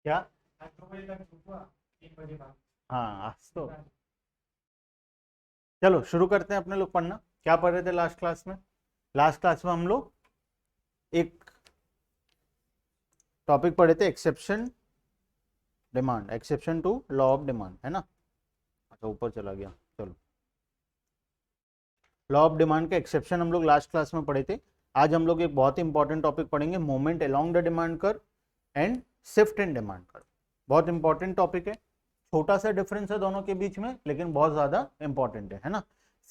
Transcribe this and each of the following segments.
क्या? हाँ आज तो चलो शुरू करते हैं अपने लोग पढ़ना। क्या पढ़ रहे थे लास्ट क्लास में? लास्ट क्लास में हम लोग एक टॉपिक पढ़े थे, exception demand, exception to law of demand, है ना। अच्छा ऊपर चला गया, चलो। लॉ ऑफ डिमांड के एक्सेप्शन हम लोग लास्ट क्लास में पढ़े थे। आज हम लोग एक बहुत ही इंपॉर्टेंट टॉपिक पढ़ेंगे, moment along the demand curve and shift in demand curve. बहुत इंपॉर्टेंट टॉपिक है, छोटा सा डिफरेंस है दोनों के बीच में, लेकिन बहुत ज्यादा इंपॉर्टेंट है ना।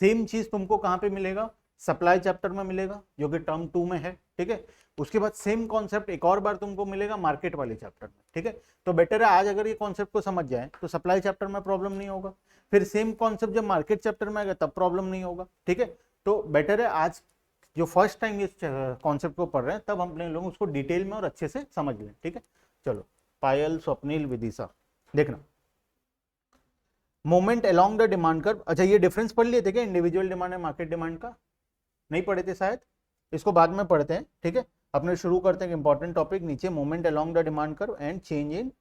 सेम चीज तुमको कहां पे मिलेगा? सप्लाई चैप्टर में मिलेगा, जो कि टर्म 2 में है, ठीक है। उसके बाद सेम कॉन्सेप्ट एक और बार तुमको मिलेगा मार्केट वाले चैप्टर में, ठीक है। तो बेटर है आज अगर ये कॉन्सेप्ट को समझ जाए तो सप्लाई चैप्टर में प्रॉब्लम नहीं होगा, फिर सेम कॉन्सेप्ट जब मार्केट चैप्टर में आएगा तब प्रॉब्लम नहीं होगा, ठीक है। तो बेटर है आज जो फर्स्ट टाइम इस कॉन्सेप्ट को पढ़ रहे हैं तब हम अपने लोग उसको डिटेल में और अच्छे से समझ लें, ठीक है। चलो, पायल, स्वप्निल, विदिशा, देखना moment along the demand curve. अच्छा ये डिफरेंस पढ़ लिए थे क्या इंडिविजुअल डिमांड है मार्केट डिमांड का? नहीं पढ़े थे शायद, इसको बाद में पढ़ते हैं, ठीक है। अपने शुरू करते हैं इंपॉर्टेंट टॉपिक, नीचे moment along the demand curve and change in,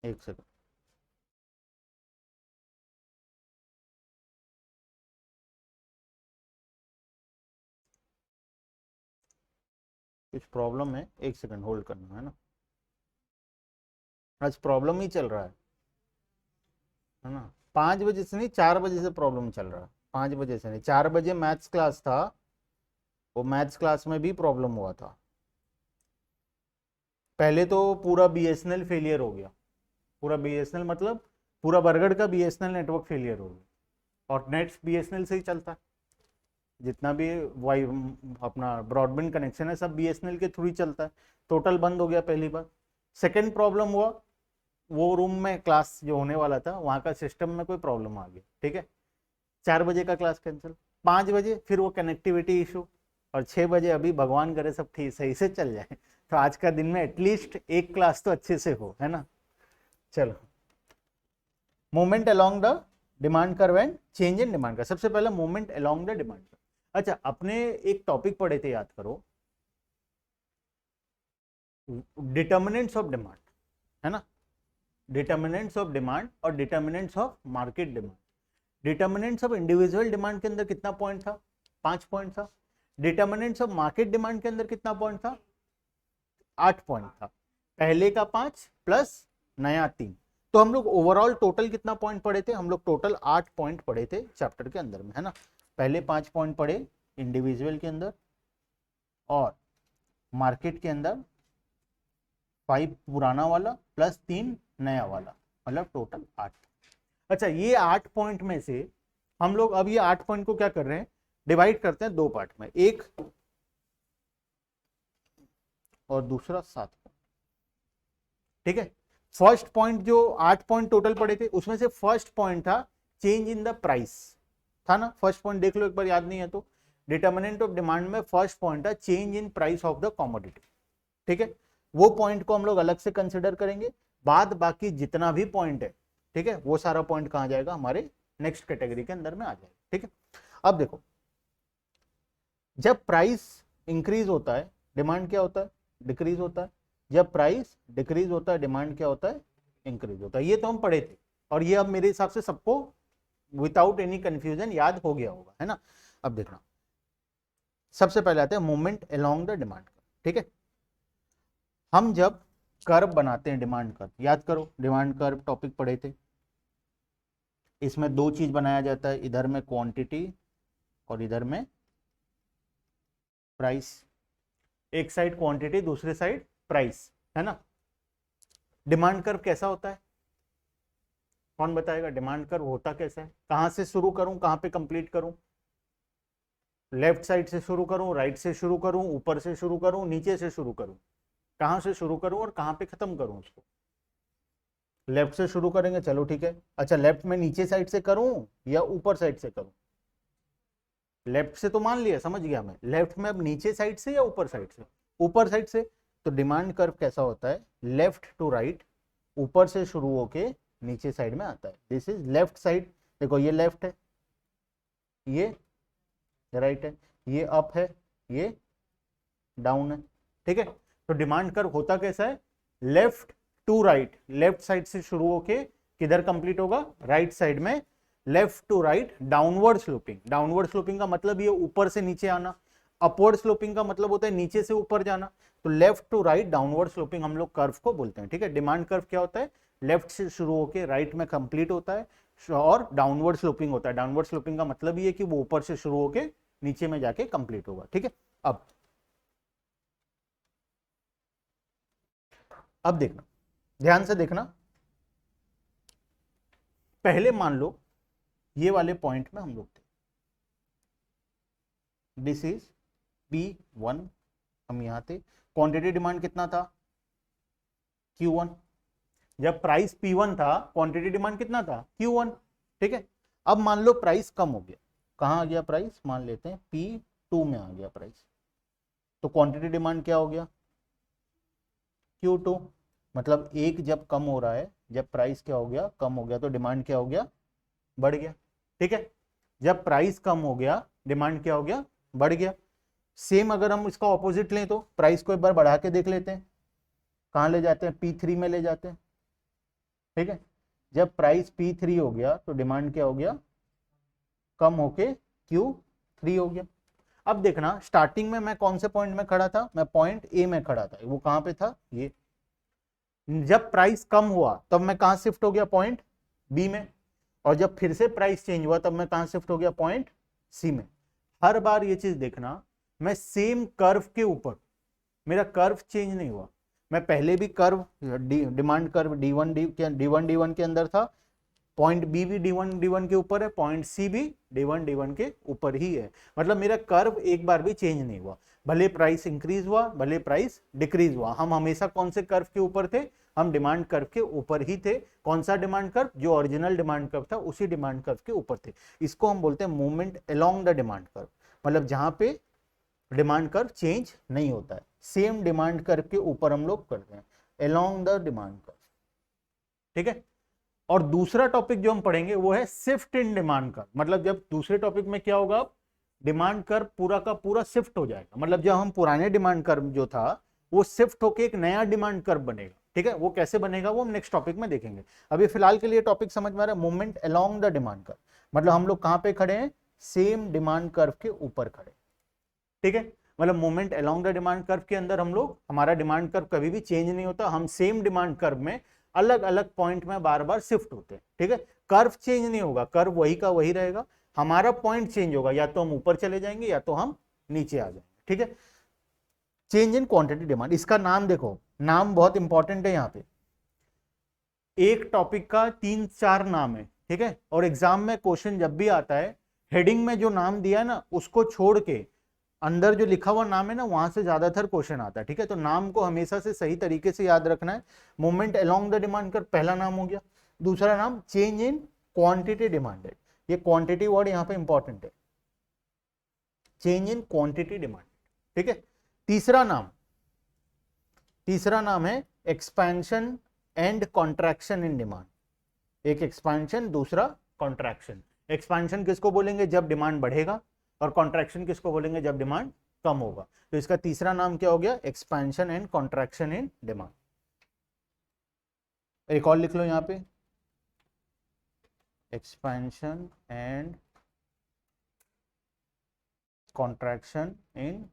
एक सेकंड, कुछ प्रॉब्लम है, एक सेकंड होल्ड करना है ना। आज प्रॉब्लम ही चल रहा है ना। 5 बजे से नहीं, 4 बजे से प्रॉब्लम चल रहा है। 5 बजे से नहीं, 4 बजे मैथ्स क्लास था, वो मैथ्स क्लास में भी प्रॉब्लम हुआ था। पहले तो पूरा बीएसएनएल फेलियर हो गया, पूरा बीएसएनएल मतलब पूरा बरगढ़ का बीएसएनएल नेटवर्क फेलियर हो गया, और नेट बीएसएनएल से ही चलता है, जितना भी वाई अपना ब्रॉडबैंड कनेक्शन है सब बीएसएनएल के थ्रू ही चलता है। टोटल बंद हो गया पहली बार। सेकंड प्रॉब्लम हुआ, वो रूम में क्लास जो होने वाला था वहां का सिस्टम में कोई प्रॉब्लम आ गई, ठीक है। 4 बजे का क्लास कैंसिल, 5 बजे फिर वो कनेक्टिविटी इशू, और 6 बजे अभी भगवान करे सब ठीक सही से चल जाए, तो आज का दिन में एटलीस्ट एक क्लास तो अच्छे से हो, है ना। चलो, moment along the demand curve and change in demand curve. सबसे पहले moment along the demand curve. अच्छा अपने एक टॉपिक पढ़े थे, याद करो, डिटर्मिनेंट्स ऑफ डिमांड, है ना। डिटर्मिनेंट्स ऑफ डिमांड और determinants of market demand. Determinants of individual demand के अंदर कितना पॉइंट था? 5 पॉइंट था। डिटर्मिनेंट्स ऑफ मार्केट डिमांड के अंदर कितना पॉइंट था? 8 पॉइंट था। पहले का 5 प्लस नया 3, तो हम लोग ओवरऑल टोटल कितना पॉइंट पढ़े थे? हम लोग टोटल 8 पॉइंट पढ़े थे चैप्टर के अंदर में, है ना। पहले 5 पॉइंट पढ़े इंडिविजुअल के अंदर, और मार्केट के अंदर 5 पुराना वाला प्लस 3 नया वाला, मतलब टोटल 8। अच्छा ये 8 पॉइंट में से हम लोग अब ये 8 पॉइंट को क्या कर रहे हैं, डिवाइड करते हैं 2 पार्ट में, एक और दूसरा 7 पॉइंट, ठीक है। फर्स्ट पॉइंट जो 8 पॉइंट टोटल पड़े थे उसमें से फर्स्ट पॉइंट था चेंज इन द प्राइस, था ना। फर्स्ट पॉइंट देख लो एक बार, याद नहीं है तो। डिटर्मिनेंट ऑफ डिमांड में फर्स्ट पॉइंट था change in price of the commodity, ठीक है। वो पॉइंट को हम लोग अलग से कंसिडर करेंगे, बाद बाकी जितना भी पॉइंट है, ठीक है, वो सारा पॉइंट कहां जाएगा? हमारे नेक्स्ट कैटेगरी के अंदर में आ जाएगा, ठीक है। अब देखो, जब प्राइस इंक्रीज होता है डिमांड क्या होता है? डिक्रीज होता है। जब प्राइस डिक्रीज होता है डिमांड क्या होता है? इंक्रीज होता है। ये तो हम पढ़े थे, और ये अब मेरे हिसाब से सबको विदाउट एनी कंफ्यूजन याद हो गया होगा, है ना। अब देखना, सबसे पहले आते हैं moment along the demand curve, ठीक है। हम जब कर्व बनाते हैं, डिमांड कर्व, याद करो डिमांड कर्व टॉपिक पढ़े थे। इसमें 2 चीज बनाया जाता है, इधर में क्वांटिटी और इधर में प्राइस। एक साइड क्वांटिटी, दूसरे साइड प्राइस, है ना। डिमांड कर्व कैसा होता है? कौन बताएगा डिमांड कर्व होता कैसा है? कहां से शुरू करूं, कहां पे कंप्लीट करूं? लेफ्ट साइड से शुरू करूं, राइट से शुरू करूं, ऊपर से शुरू करूं, नीचे से शुरू करूं? कहां से शुरू करूं और कहां पे खत्म करूं उसको? लेफ्ट से शुरू करेंगे, चलो ठीक है। अच्छा लेफ्ट में नीचे साइड से करूं या ऊपर साइड से करूं? लेफ्ट से तो मान लिया, समझ गया मैं। लेफ्ट में अब नीचे साइड से या ऊपर साइड से? ऊपर साइड से। तो डिमांड कर्व कैसा होता है? लेफ्ट टू राइट, ऊपर से शुरू होके नीचे साइड में आता है। This is left side. देखो ये लेफ्ट है, ये राइट है, ये अप है, ये डाउन है, ठीक है। तो डिमांड कर्व होता कैसा है, left to right, left side से शुरू होके किधर कंप्लीट होगा, राइट साइड में, left to right downward sloping. Downward sloping का मतलब ये ऊपर से नीचे आना, अपवर्ड स्लोपिंग का मतलब होता है नीचे से ऊपर जाना। तो left to right downward sloping हम लोग कर्व को बोलते हैं, ठीक है। डिमांड कर्व क्या होता है, लेफ्ट से शुरू होकर राइट में कंप्लीट होता है और डाउनवर्ड स्लोपिंग होता है। डाउनवर्ड स्लोपिंग का मतलब ये कि वो ऊपर से शुरू होकर नीचे में जाके कंप्लीट होगा, ठीक है। अब देखना, ध्यान से देखना, पहले मान लो ये वाले पॉइंट में हम लोग थे, दिस इज P1, हम यहां थे, क्वांटिटी डिमांड कितना था, Q1। जब प्राइस P1 था, क्वांटिटी डिमांड कितना था, Q1, ठीक है। अब मान लो प्राइस कम हो गया, कहां आ गया प्राइस, मान लेते हैं P2 में आ गया प्राइस, तो क्वांटिटी डिमांड क्या हो गया, Q2। मतलब एक जब कम हो रहा है, जब प्राइस क्या हो गया, कम हो गया, तो डिमांड क्या हो गया, बढ़ गया, ठीक है। जब प्राइस कम हो गया, डिमांड क्या हो गया, बढ़ गया। सेम अगर हम इसका ऑपोजिट लें तो प्राइस को एक बार बढ़ा के देख लेते हैं, कहां ले जाते हैं, P3 में ले जाते हैं, ठीक है। जब प्राइस P3 हो गया तो डिमांड क्या हो गया, कम होके Q3 हो गया। अब देखना, स्टार्टिंग में मैं कौन से पॉइंट में खड़ा था, मैं पॉइंट ए में खड़ा था, वो कहां पे था, ये। जब प्राइस कम हुआ तब मैं कहां शिफ्ट हो गया, पॉइंट बी में, और जब फिर से प्राइस चेंज हुआ तब मैं कहां शिफ्ट हो गया, पॉइंट सी में। हर बार ये चीज देखना, मैं सेम कर्व के ऊपर, मेरा कर्व चेंज नहीं हुआ, मैं पहले भी कर्व डिमांड कर्व D1 के अंदर था, पॉइंट बी भी D1 के ऊपर है, पॉइंट सी भी D1 के ऊपर ही है। मतलब मेरा कर्व एक बार भी चेंज नहीं हुआ, भले प्राइस इंक्रीज हुआ भले प्राइस डिक्रीज हुआ, हम हमेशा कौन से कर्व के ऊपर थे, हम डिमांड कर्व के ऊपर ही थे। कौन सा डिमांड कर्व, जो ओरिजिनल डिमांड कर्व था उसी डिमांड कर्व के ऊपर थे। इसको हम बोलते हैं movement along the demand curve, मतलब जहां पे डिमांड कर्व चेंज नहीं होता है, सेम डिमांड कर्व के ऊपर हम लोग करते हैं, अलोंग द डिमांड कर्व, ठीक है। और दूसरा टॉपिक जो हम पढ़ेंगे वो है शिफ्ट इन डिमांड कर्व। मतलब जब दूसरे टॉपिक में क्या होगा, डिमांड कर्व पूरा का पूरा शिफ्ट हो जाएगा, मतलब जब हम पुराने डिमांड कर्व जो था वो शिफ्ट होके एक नया डिमांड कर्व बनेगा, ठीक है। वो कैसे बनेगा वो हम नेक्स्ट टॉपिक में देखेंगे। अभी फिलहाल के लिए टॉपिक समझ में आ रहा है, movement along the demand curve, मतलब हम लोग कहां पे खड़े हैं, सेम डिमांड कर्व के ऊपर खड़े, ठीक है। मतलब movement along the demand curve के अंदर हम लोग, हमारा डिमांड कर्व कभी भी चेंज नहीं होता, हम सेम डिमांड कर्व में अलग अलग पॉइंट में बार बार शिफ्ट होते हैं, ठीक है। कर्व चेंज नहीं होगा, कर्व वही का वही रहेगा, हमारा पॉइंट चेंज होगा, या तो हम ऊपर चले जाएंगे या तो हम नीचे आ जाएंगे, ठीक है। चेंज इन क्वांटिटी डिमांड, इसका नाम देखो, नाम बहुत इंपॉर्टेंट है यहाँ पे, एक टॉपिक का 3-4 नाम है, ठीक है। और एग्जाम में क्वेश्चन जब भी आता है, हेडिंग में जो नाम दिया है ना उसको छोड़ के अंदर जो लिखा हुआ नाम है ना वहां से ज्यादातर क्वेश्चन आता है, ठीक है। तो नाम को हमेशा से सही तरीके से याद रखना है। Movement along the demand curve पहला नाम हो गया। दूसरा नाम चेंज इन क्वांटिटी डिमांडेड, ये क्वांटिटी वर्ड यहाँ पे इंपॉर्टेंट है, चेंज इन क्वांटिटी डिमांड, ठीक है। तीसरा नाम है expansion and contraction in demand. एक एक्सपेंशन, दूसरा कॉन्ट्रैक्शन। एक्सपेंशन किसको बोलेंगे, जब डिमांड बढ़ेगा, और कॉन्ट्रैक्शन किसको बोलेंगे, जब डिमांड कम होगा। तो इसका तीसरा नाम क्या हो गया, expansion and contraction in demand. एक और लिख लो यहां पे, एक्सपेंशन एंड कॉन्ट्रैक्शन इन।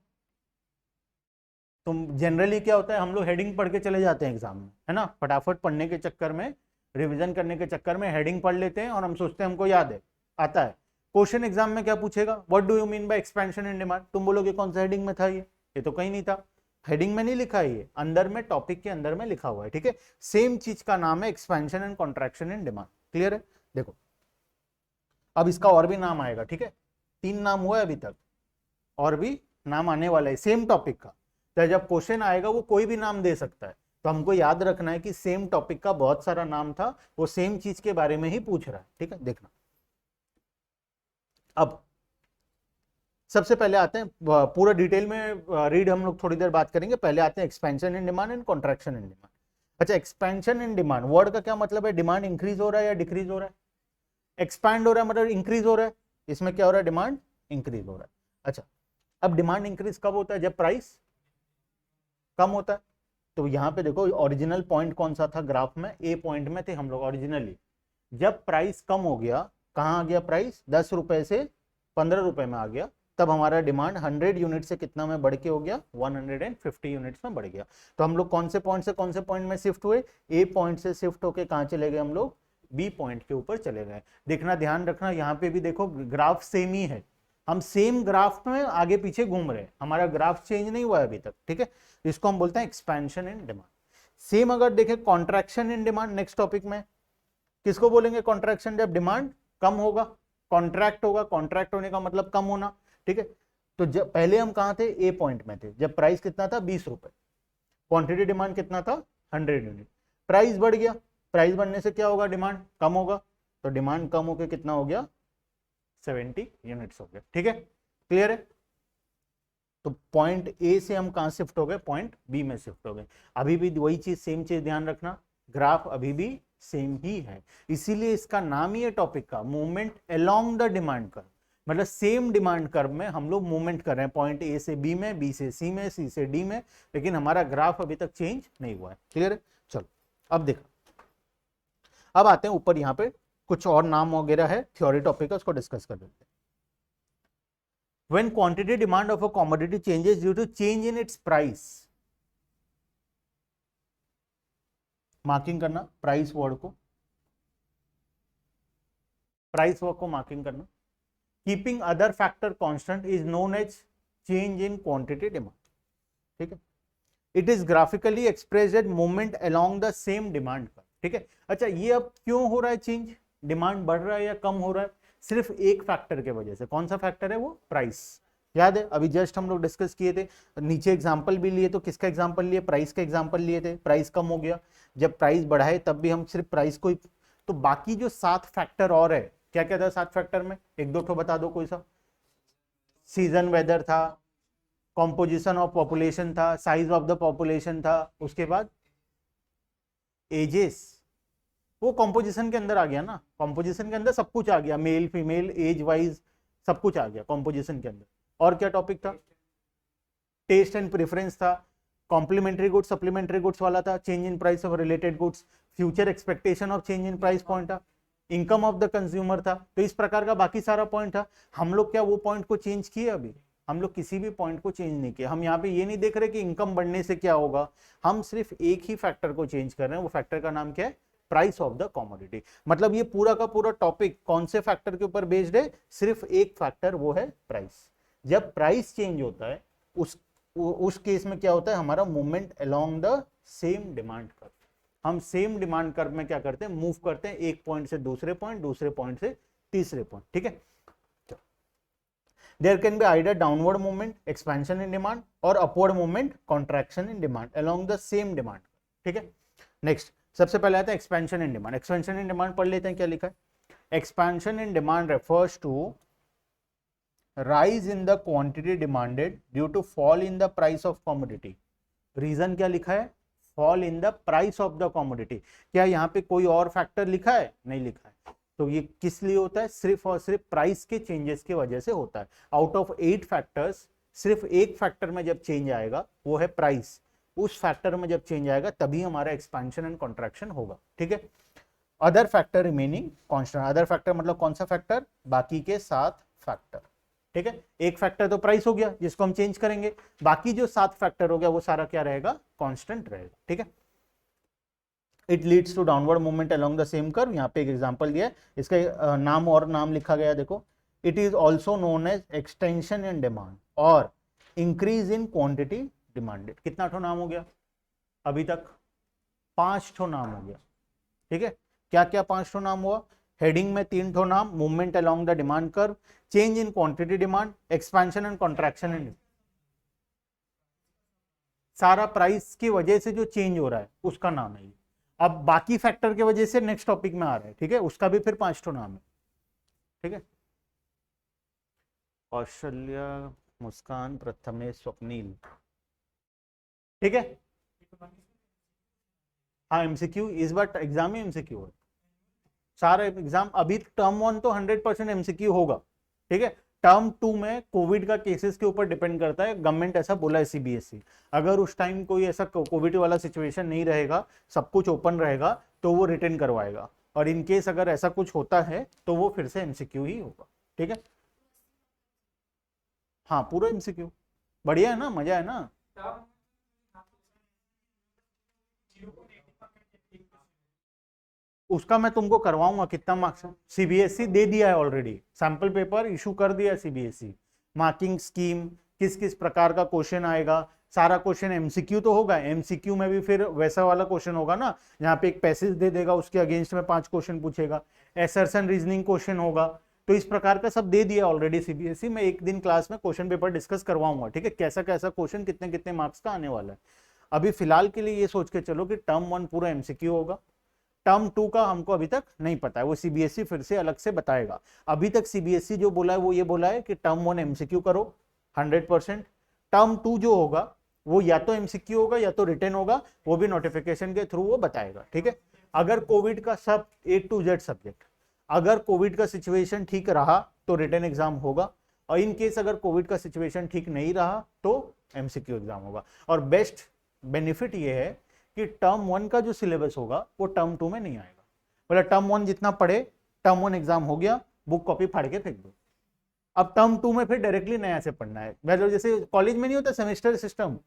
तुम जनरली क्या होता है, हम लोग हेडिंग पढ़ के चले जाते हैं एग्जाम में, है ना, फटाफट पढ़ने के चक्कर में, रिवीजन करने के चक्कर में हेडिंग पढ़ लेते हैं और हम सोचते हैं हमको याद है, आता है। क्वेश्चन एग्जाम में क्या पूछेगा, what do you mean by expansion in demand, तुम बोलोगे कौन सा हेडिंग में था ये तो कहीं नहीं था, हेडिंग में नहीं लिखा है, ये अंदर में टॉपिक के अंदर में लिखा हुआ है, ठीक है। सेम चीज का नाम है expansion and contraction in demand, clear है। देखो अब इसका और भी नाम आएगा, ठीक है, 3 नाम हुआ है अभी तक, और भी नाम आने वाला है सेम टॉपिक का। तो जब क्वेश्चन आएगा वो कोई भी नाम दे सकता है, तो हमको याद रखना है कि सेम टॉपिक का बहुत सारा नाम था, वो सेम चीज के बारे में ही पूछ रहा है, ठीक है। देखना, अब सबसे पहले आते हैं, पूरा डिटेल में रीड हम लोग थोड़ी देर बात करेंगे, पहले आते हैं expansion in demand and contraction in demand. अच्छा, एक्सपेंशन इन डिमांड वर्ड का क्या मतलब है, डिमांड इंक्रीज हो रहा है या डिक्रीज हो रहा है, एक्सपैंड हो रहा है मतलब इंक्रीज हो रहा है, इसमें क्या हो रहा है, डिमांड इंक्रीज हो रहा है। अच्छा, अब डिमांड इंक्रीज कब होता है? जब प्राइस कम होता है। तो यहाँ पे देखो ओरिजिनल पॉइंट कौन सा था ग्राफ में? ए पॉइंट में थे हम लोग ओरिजिनली। जब प्राइस कम हो गया, कहाँ आ गया प्राइस? 10 रुपए से 15 रुपए में आ गया, तब हमारा डिमांड 100 यूनिट से कितना में बढ़ के हो गया? 150 यूनिट्स में बढ़ गया। तो हम लोग कौन से पॉइंट से कौन से पॉइंट में शिफ्ट हुए? ए पॉइंट से शिफ्ट होके कहाँ चले गए हम लोग? बी पॉइंट के ऊपर चले गए। देखना, ध्यान रखना, यहाँ पे भी देखो ग्राफ सेम ही है, हम सेम ग्राफ में आगे पीछे घूम रहे हैं, हमारा ग्राफ चेंज नहीं हुआ है अभी तक, ठीक है। इसको हम बोलते हैं एक्सपेंशन इन डिमांड। सेम अगर देखें contraction in demand, next topic में किसको बोलेंगे कॉन्ट्रैक्शन? जब डिमांड कम होगा, कॉन्ट्रैक्ट होगा, कॉन्ट्रैक्ट होने का मतलब कम होना, ठीक है। तो जब पहले हम कहां थे? ए पॉइंट में थे, जब प्राइस कितना था? 20 रुपए, क्वांटिटी डिमांड कितना था? 100 यूनिट। प्राइस बढ़ गया, प्राइस बढ़ने से क्या होगा? डिमांड कम होगा, तो डिमांड कम होकर कितना हो गया? 70 यूनिट्स हो गया, ठीक है, क्लियर है। तो पॉइंट ए से हम कहां शिफ्ट हो गए? पॉइंट बी में शिफ्ट हो गए। अभी भी वही चीज, सेम चीज ध्यान रखना, ग्राफ अभी भी सेम ही है, इसीलिए इसका नाम ही है टॉपिक का movement along the demand curve. मतलब सेम डिमांड कर्व में हम लोग मूवमेंट कर रहे हैं, पॉइंट ए से बी में, बी से सी में, सी से डी में, लेकिन हमारा ग्राफ अभी तक चेंज नहीं हुआ है, क्लियर है। चलो अब देखो, अब आते हैं ऊपर, यहाँ पे कुछ और नाम वगैरह है, थ्योरी टॉपिक है, उसको डिस्कस कर लेते हैं। When quantity demand of a commodity changes due to change in its price, marking करना प्राइस वर्ड को, प्राइस वर्ड को मार्किंग करना। Keeping other factor constant is known as change in quantity demand, ठीक है। It is graphically expressed as movement along the same demand का, ठीक है। अच्छा, ये अब क्यों हो रहा है चेंज? डिमांड बढ़ रहा है या कम हो रहा है? सिर्फ एक फैक्टर के वजह से। कौन सा फैक्टर है वो? प्राइस। याद है अभी जस्ट हम लोग डिस्कस किए थे, नीचे एग्जांपल भी लिए, तो किसका एग्जांपल लिए? प्राइस का एग्जांपल लिए थे। प्राइस कम हो गया, जब प्राइस बढ़ाए तब भी हम सिर्फ प्राइस को ही, तो बाकी जो 7 फैक्टर और है, क्या क्या था 7 फैक्टर में? एक दो ठो बता दो कोई सा। सीजन वेदर था, कॉम्पोजिशन ऑफ पॉपुलेशन था, साइज ऑफ द पॉपुलेशन था, उसके बाद एजेस, वो कॉम्पोजिशन के अंदर आ गया ना, कॉम्पोजिशन के अंदर सब कुछ आ गया, मेल फीमेल एज वाइज सब कुछ आ गया कॉम्पोजिशन के अंदर। और क्या टॉपिक था? टेस्ट एंड प्रेफरेंस था, कॉम्प्लीमेंट्री गुड्स सप्लीमेंट्री गुड्स वाला था, change in price of related goods, future expectation of change in price point था, इनकम ऑफ द कंज्यूमर था। तो इस प्रकार का बाकी सारा पॉइंट था। हम लोग क्या वो पॉइंट को चेंज किए? अभी हम लोग किसी भी पॉइंट को चेंज नहीं किया। हम यहाँ पे ये नहीं देख रहे कि इनकम बढ़ने से क्या होगा, हम सिर्फ एक ही फैक्टर को चेंज कर रहे हैं, वो फैक्टर का नाम क्या है? Price of the commodity. मतलब ये पूरा का पूरा टॉपिक कौन से फैक्टर के ऊपर बेस्ड है? सिर्फ एक फैक्टर, वो है प्राइस। जब प्राइस चेंज होता है उस केस में क्या होता है? हमारा movement along the same demand curve. हम सेम डिमांड कर्व में क्या करते हैं? मूव करते हैं, एक पॉइंट से दूसरे पॉइंट, दूसरे पॉइंट से तीसरे पॉइंट, ठीक है। There can be either downward movement, expansion in demand, और upward movement, contraction in demand along the same demand, ठीक है। नेक्स्ट सबसे पहले आता है expansion in demand. Expansion in demand पढ़ लेते हैं, क्या लिखा है? Expansion in demand refers to rise in the quantity demanded due to fall in the price of commodity. Reason क्या लिखा है? Fall in the price of the commodity. क्या यहाँ पे कोई और फैक्टर लिखा है? नहीं लिखा है। तो ये किस लिए होता है? सिर्फ और सिर्फ प्राइस के चेंजेस की वजह से होता है। आउट ऑफ 8 फैक्टर्स सिर्फ एक फैक्टर में जब चेंज आएगा, वो है प्राइस, उस फैक्टर में जब चेंज आएगा तभी हमारा एक्सपेंशन एंड कॉन्ट्रैक्शन होगा, ठीक है। Other factor remaining constant. Other factor मतलब कौन सा फैक्टर? बाकी के 7 फैक्टर, ठीक है। एक फैक्टर तो प्राइस हो गया जिसको हम चेंज करेंगे, बाकी जो 7 फैक्टर हो गया वो सारा क्या रहेगा? कांस्टेंट रहेगा, ठीक है। It leads to downward movement along the same curve. यहाँ पे एक एग्जांपल दिया है, इसका नाम और नाम लिखा गया, देखो। It is also known as extension in demand और इंक्रीज इन क्वांटिटी डिमांडेड। कितना ठो नाम हो गया अभी तक? 5 ठो नाम हो गया, ठीक है। क्या क्या 5 ठो नाम हुआ? हेडिंग में 3 ठो नाम, movement along the demand curve, change in quantity demand, expansion and contraction इन। सारा प्राइस की वजह से जो चेंज हो रहा है उसका नाम है। अब बाकी फैक्टर की वजह से नेक्स्ट टॉपिक में आ रहा है, ठीक है, उसका भी फिर 5 ठो नाम है, ठीक है। कौशल्या, मुस्कान, प्रथमेश, स्वप्नील, ठीक है। हाँ एमसीक्यू, इस बार एग्जाम में एमसीक्यू है सारा एग्जाम। अभी टर्म 1 तो 100% एमसीक्यू होगा, ठीक है। टर्म 2 में कोविड का केसेस के ऊपर डिपेंड करता है, गवर्नमेंट ऐसा बोला है सीबीएसई। अगर उस टाइम कोई ऐसा कोविड वाला सिचुएशन नहीं रहेगा, सब कुछ ओपन रहेगा, तो वो रिटर्न करवाएगा, और इन केस अगर ऐसा कुछ होता है तो वो फिर से एमसीक्यू ही होगा। ठीक है, हाँ पूरा एमसीक्यू। बढ़िया है ना, मजा है ना। उसका मैं तुमको करवाऊंगा, कितना मार्क्स। सीबीएसई दे दिया है ऑलरेडी, सैंपल पेपर इशू कर दिया है सीबीएसई। मार्किंग स्कीम, किस किस प्रकार का क्वेश्चन आएगा, सारा क्वेश्चन एमसीक्यू तो होगा, एमसीक्यू में भी फिर वैसा वाला क्वेश्चन होगा ना, यहाँ पे एक पैसेज दे देगा, उसके अगेंस्ट में 5 क्वेश्चन पूछेगा, एसर्शन रीजनिंग क्वेश्चन होगा। तो इस प्रकार का सब दे दिया ऑलरेडी सीबीएसई। मैं एक दिन क्लास में क्वेश्चन पेपर डिस्कस करवाऊंगा, ठीक है, कैसा कैसा क्वेश्चन कितने कितने मार्क्स का आने वाला है। अभी फिलहाल के लिए ये सोच के चलो कि टर्म 1 पूरा एमसीक्यू होगा, टर्म 2 का हमको अभी तक नहीं पता है, वो सीबीएसई फिर से अलग से बताएगा। अभी तक सीबीएसई जो बोला है वो ये बोला है कि टर्म 1 एमसीक्यू करो 100%, टर्म 2 जो होगा वो या तो एमसीक्यू होगा या तो रिटर्न होगा, वो भी नोटिफिकेशन के थ्रू वो बताएगा। ठीक है, अगर कोविड का सब A to Z सब्जेक्ट, अगर कोविड का सिचुएशन ठीक रहा तो रिटर्न एग्जाम होगा, और इन केस अगर कोविड का सिचुएशन ठीक नहीं रहा तो एमसीक्यू एग्जाम होगा। और बेस्ट बेनिफिट ये है कि टर्म 1 का जो सिलेबस होगा वो टर्म 2 में नहीं आएगा। मतलब टर्म 1 जितना पढ़े, टर्म 1 एग्जाम हो गया, बुक कॉपी फाड़ के फेंक दो। अब टर्म 2 में फिर डायरेक्टली नया से पढ़ना है। मतलब जैसे कॉलेज में नहीं होता सेमेस्टर सिस्टम,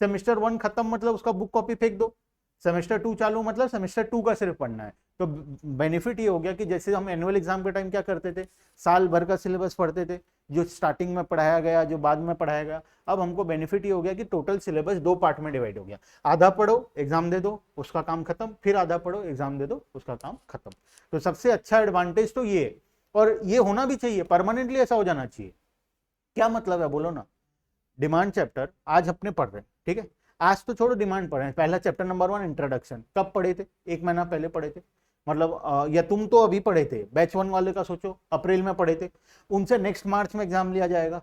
सेमेस्टर 1 खत्म मतलब उसका बुक कॉपी फेंक दो, सेमेस्टर 2 चालू मतलब सेमेस्टर 2 का सिर्फ पढ़ना है। तो बेनिफिट ये हो गया कि जैसे हम एनुअल एग्जाम के टाइम क्या करते थे, साल भर का सिलेबस पढ़ते थे, जो स्टार्टिंग में पढ़ाया गया, जो बाद में पढ़ाया गया। अब हमको बेनिफिट ये हो गया कि टोटल सिलेबस 2 पार्ट में डिवाइड हो गया, आधा पढ़ो एग्जाम दे दो उसका काम खत्म, फिर आधा पढ़ो एग्जाम दे दो उसका काम खत्म। तो सबसे अच्छा एडवांटेज तो ये, और ये होना भी चाहिए, परमानेंटली ऐसा हो जाना चाहिए। क्या मतलब है बोलो ना, डिमांड चैप्टर आज अपने पढ़ रहे हैं, ठीक है, आज तो छोड़ो डिमांड पढ़े, पहला चैप्टर नंबर 1 इंट्रोडक्शन कब पढ़े थे, 1 महीना पहले पढ़े थे, मतलब या तुम तो अभी पढ़े थे, बैच 1 वाले का सोचो अप्रैल में पढ़े थे, उनसे नेक्स्ट मार्च में एग्जाम लिया जाएगा।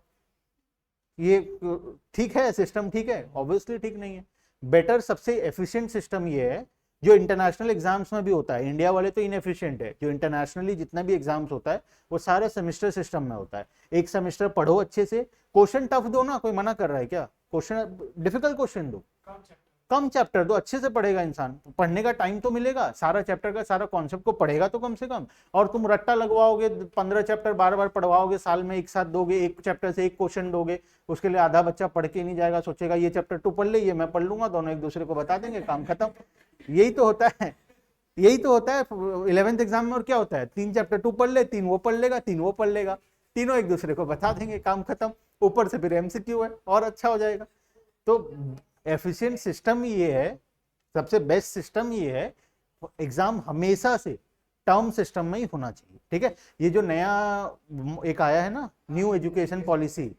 ये ठीक है सिस्टम, ठीक है, ऑब्वियसली ठीक नहीं है। बेटर सबसे एफिशिएंट सिस्टम ये है जो इंटरनेशनल एग्जाम्स में भी होता है। इंडिया वाले तो इनएफिशिएंट है, जो इंटरनेशनली जितना भी एग्जाम्स होता है वो सारे सेमेस्टर सिस्टम में होता है। एक सेमेस्टर पढ़ो अच्छे से, क्वेश्चन टफ दो ना, कोई मना कर रहा है क्या, क्वेश्चन डिफिकल्ट क्वेश्चन दो, कम चैप्टर दो, अच्छे से पढ़ेगा इंसान, पढ़ने का टाइम तो मिलेगा, सारा चैप्टर का सारा कॉन्सेप्ट को पढ़ेगा तो कम से कम। और तुम रट्टा लगवाओगे, 15 चैप्टर बार बार पढ़वाओगे, साल में एक साथ दोगे, एक चैप्टर से एक क्वेश्चन दोगे, उसके लिए आधा बच्चा पढ़ के नहीं जाएगा, सोचेगा ये चैप्टर 2 पढ़ ले, ये मैं पढ़ लूंगा, दोनों एक दूसरे को बता देंगे, काम खत्म। यही तो होता है, यही तो होता है 11th एग्जाम में। और क्या होता है, 3 चैप्टर 2 पढ़ ले, 3 वो पढ़ लेगा, 3 वो पढ़ लेगा, तीनों एक दूसरे को बता देंगे, काम खत्म। ऊपर से फिर एमसीक्यू है और अच्छा हो जाएगा। तो एफिशिएंट सिस्टम ये है, सबसे बेस्ट सिस्टम ये है, एग्जाम हमेशा से टर्म सिस्टम में ही होना चाहिए। ठीक है, ये जो नया एक आया है ना new education policy,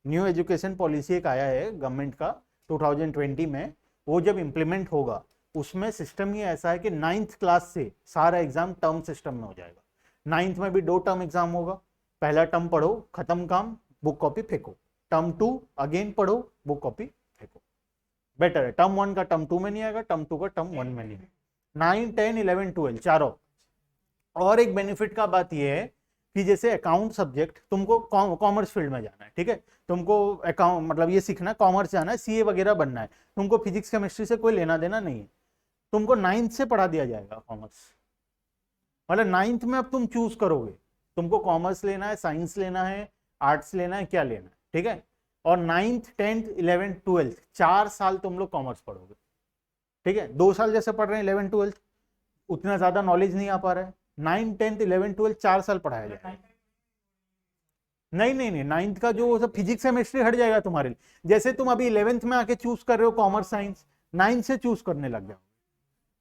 new education policy एक आया है गवर्नमेंट का 2020 में, वो जब इंप्लीमेंट होगा उसमें सिस्टम ही ऐसा है कि 9th क्लास से सारा एग्जाम टर्म सिस्टम में हो जाएगा। 9th में भी 2 टर्म एग्जाम होगा, पहला टर्म पढ़ो खत्म काम, बुक कॉपी फेंको, टर्म 2 अगेन पढ़ो, बुक कॉपी फेंको। बेटर है, टर्म 1 का टर्म 2 में नहीं आएगा, टर्म 2 का टर्म 1 में नहीं आएगा। 9, 10, 11, 12 चारों। और एक बेनिफिट का बात यह है कि जैसे अकाउंट सब्जेक्ट, तुमको कॉमर्स फील्ड में जाना है, ठीक है, तुमको अकाउंट मतलब ये सीखना, कॉमर्स जाना है, सीए वगैरह बनना है, तुमको फिजिक्स केमिस्ट्री से कोई लेना देना नहीं है, तुमको 9th से पढ़ा दिया जाएगा कॉमर्स। मतलब 9th में अब तुम चूज करोगे तुमको कॉमर्स लेना है, साइंस लेना है, आर्ट्स लेना है, क्या लेना है, ठीक है। और 9th, 10th, 11th, 12th 4 साल तुम लोग कॉमर्स पढ़ोगे, ठीक है। 2 साल जैसे पढ़ रहे हैं 11th, 12th, उतना ज्यादा नॉलेज नहीं आ पा रहा है। 9, 10, 11, 12 4 साल पढ़ाया जाएगा। नहीं नहीं नहीं, 9th का जो सब फिजिक्स केमिस्ट्री हट जाएगा तुम्हारे लिए। जैसे तुम अभी 11th में आके चूज कर रहे हो कॉमर्स साइंस, 9th से चूज करने लग जाओ,